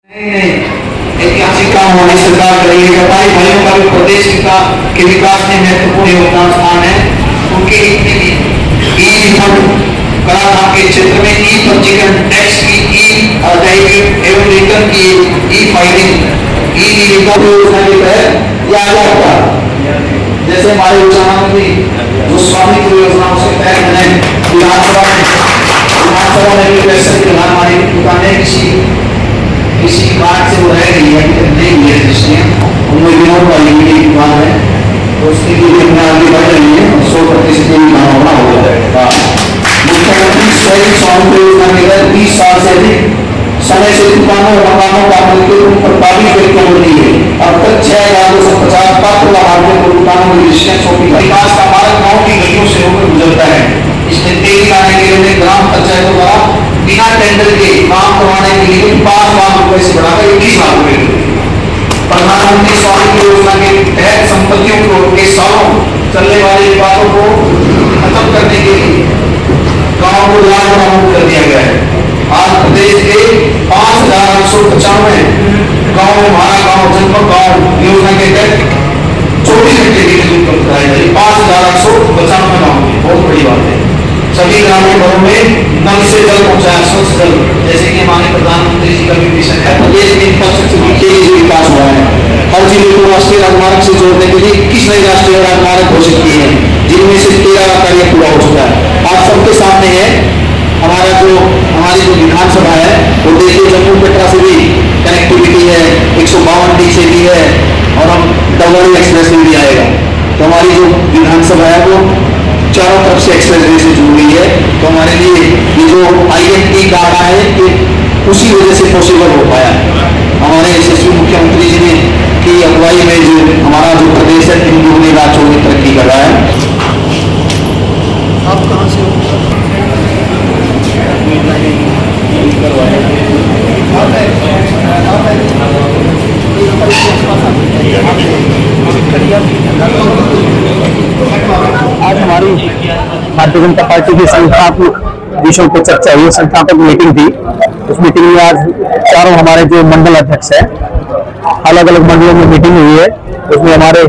ऐतिहासिक काम होने सरकार कर रही है। व्यापारी भाइयों का भी प्रदेश के विकास में महत्वपूर्ण योगदान स्थान है। उनके ई रिफंड कराधान के क्षेत्र में ई पंजीकरण, टैक्स की ई अदायगी एवं रिटर्न की ई फाइलिंग, ई निरीक्षण योजना के तहत यह आ जाता है। जैसे हमारे प्रधानमंत्री जो स्वामित्व योजना उसके तहत मैंने विधानसभा में भी पैसे के प्रधान हमारी दुकानें किसी कार्ड से वो रह गई है, नहीं है जिसने उनमें विनोद वाली की दुकान है तो उसके लिए अपने आगे बढ़ रही है। 100% होना हो जाएगा। मुख्यमंत्री स्वयं स्वामित्व योजना के तहत 20 साल से अधिक समय से दुकानों और मकानों का मालिक पर काबिल व्यक्ति होती है। अब तक 6250 पात्र लाभार्थियों को दुकानों की रजिस्ट्रेशन सौंपी गई। विकास का मार्ग गाँव की गलियों से होकर गुजरता है। इसमें तेजी लाने के लिए ग्राम पंचायतों द्वारा बिना टेंडर के काम करवाने के लिए 5 लाख रुपए से बढ़ाकर 21 लाख रुपए। प्रधानमंत्री स्वामित्व योजना के तहत संपत्तियों के सालों चलने वाले विवादों को खत्म करने के लिए गाँव को लाभ कर दिया गया है। आज प्रदेश के 5895 गाँव में हमारा गाँव जनपद गाँव योजना के तहत 24 घंटे की बिजली उपलब्ध कराई गई। 5895 गाँव में बहुत बड़ी बात है। सभी ग्रामीण घरों में नल से जल पहुंचाया, स्वच्छ जल, जैसे कि हमारे प्रधानमंत्री जी का भी मिशन है। प्रदेश में इंफ्रास्ट्रक्चर तेजी विकास हुआ है। हर जिले को राष्ट्रीय राजमार्ग से जोड़ने के लिए 21 नए राष्ट्रीय राजमार्ग घोषित किए हैं, जिनमें से 13 का कार्य पूरा हो चुका है। आप सबके सामने है हमारी जो विधानसभा है वो देखिए जम्मू कटरा से भी कनेक्टिविटी है, 152D से भी है और हम डबल एक्सप्रेस भी आएगा। तो हमारी जो विधानसभा है वो चारों तरफ से एक्सप्रेस से जुड़ी है। तो हमारे लिए ये जो INT का आना है कि उसी वजह से पॉसिबल हो पाया। हमारे यशस्वी मुख्यमंत्री जी ने की अगुवाई में जो हमारा जो प्रदेश है 3 दुगुनी राज्यों में तरक्की कर रहा है। आप कहाँ से आज हमारी भारतीय जनता पार्टी की संस्थापक विषयों पर चर्चा हुई, संस्थापक मीटिंग थी। उस मीटिंग में आज चारों हमारे जो मंडल अध्यक्ष है, अलग अलग मंडलों में मीटिंग हुई है। उसमें हमारे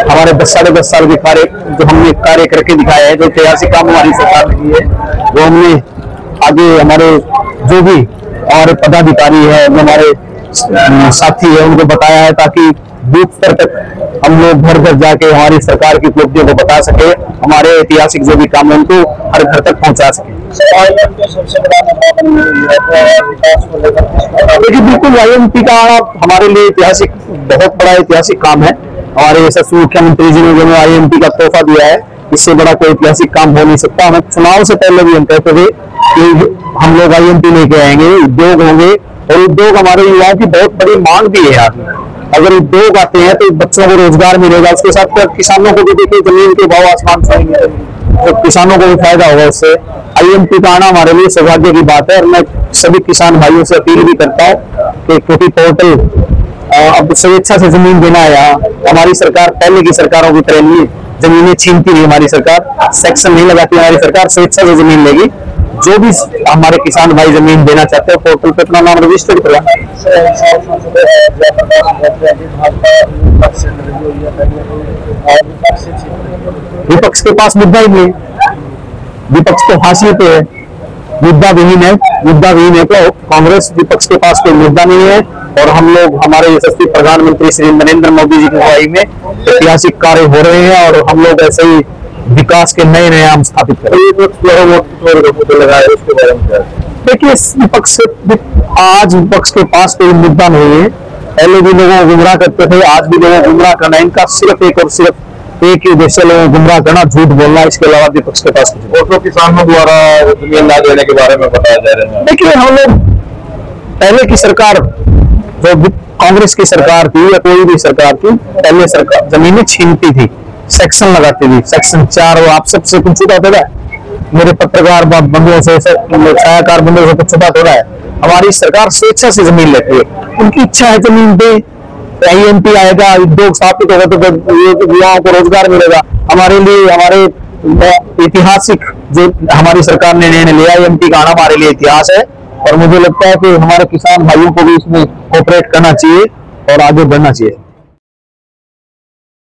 10-10.5 साल के कार्य जो हमने कार्य करके दिखाया है, जो ऐतिहासिक काम हमारी सरकार ने की है, वो हमने आगे हमारे जो भी हमारे पदाधिकारी है, हमारे साथी है, उनको बताया है ताकि बूथ स्तर तक हम लोग घर घर जाके हमारी सरकार की उपलब्धियों को बता सके, हमारे ऐतिहासिक जो भी काम है उनको हर घर तक पहुंचा सके। देखिए बिल्कुल IMT का हमारे लिए ऐतिहासिक बहुत बड़ा ऐतिहासिक काम है। हमारे यशस्वी मुख्यमंत्री जी ने जो IMT का तोहफा दिया है, इससे बड़ा कोई ऐतिहासिक काम हो नहीं सकता। हमें चुनाव से पहले भी हम कहते थे कि हम लोग IMT लेके आएंगे, उद्योग होंगे और उद्योग हमारे युवाओं की बहुत बड़ी मांग भी है यार। अगर उद्योग आते हैं तो बच्चों को रोजगार मिलेगा, उसके साथ किसानों को भी देखिए जमीन के भाव आसमान छूएंगे, तो किसानों को भी फायदा होगा उससे। IMT का आना हमारे लिए सौभाग्य की बात है और मैं सभी किसान भाइयों से अपील भी करता हूँ कि क्योंकि पोर्टल अब स्वेच्छा से जमीन देना है। यहाँ हमारी सरकार पहले की सरकारों की तरह नहीं जमीनें छीनती नहीं, हमारी सरकार सेक्शन नहीं लगाती, हमारी सरकार स्वेच्छा से जमीन लेगी। जो भी हमारे किसान भाई जमीन देना चाहते हैं पोर्टल पे अपना नाम रजिस्टर करा। विपक्ष के पास मुद्दा ही नहीं, विपक्ष तो हासिल पे है, मुद्दा विहीन है तो कांग्रेस विपक्ष के पास कोई मुद्दा नहीं है। और हम लोग हमारे यशस्वी प्रधानमंत्री श्री नरेंद्र मोदी जी की अगुवाई में ऐतिहासिक कार्य हो रहे हैं और हम लोग ऐसे ही विकास के नए आयाम स्थापित करें। देखिए आज विपक्ष के पास कोई मुद्दा नहीं है। पहले भी लोगों को गुमराह करते थे, आज भी लोगों को गुमराह करना, इनका सिर्फ एक ही उद्देश्य लोगों को गुमराह करना, झूठ बोलना, इसके अलावा विपक्ष के पास कुछ। किसानों द्वारा जमीन ना देने के बारे में बताया जा रहा है। देखिए हम लोग पहले की सरकार जो कांग्रेस की सरकार थी या कोई भी सरकार थी, पहले सरकार जमीनें छीनती थी, सेक्शन लगाती थी, सेक्शन 4 आप सबसे कुछ छुपा थोड़ा है, मेरे पत्रकार बंधुओं से छायाकार बंधुओं से कुछ छुपा थोड़ा है। हमारी सरकार स्वेच्छा से जमीन लेती है, उनकी इच्छा है जमीन दे, IMT आएगा, उद्योग स्थापित होगा तो युवाओं को रोजगार मिलेगा। हमारे लिए हमारे ऐतिहासिक जो हमारी सरकार ने निर्णय लिया IMT का आना हमारे लिए इतिहास है और मुझे लगता है कि हमारे किसान भाइयों को भी इसमें कोऑपरेट करना चाहिए और आगे बढ़ना चाहिए।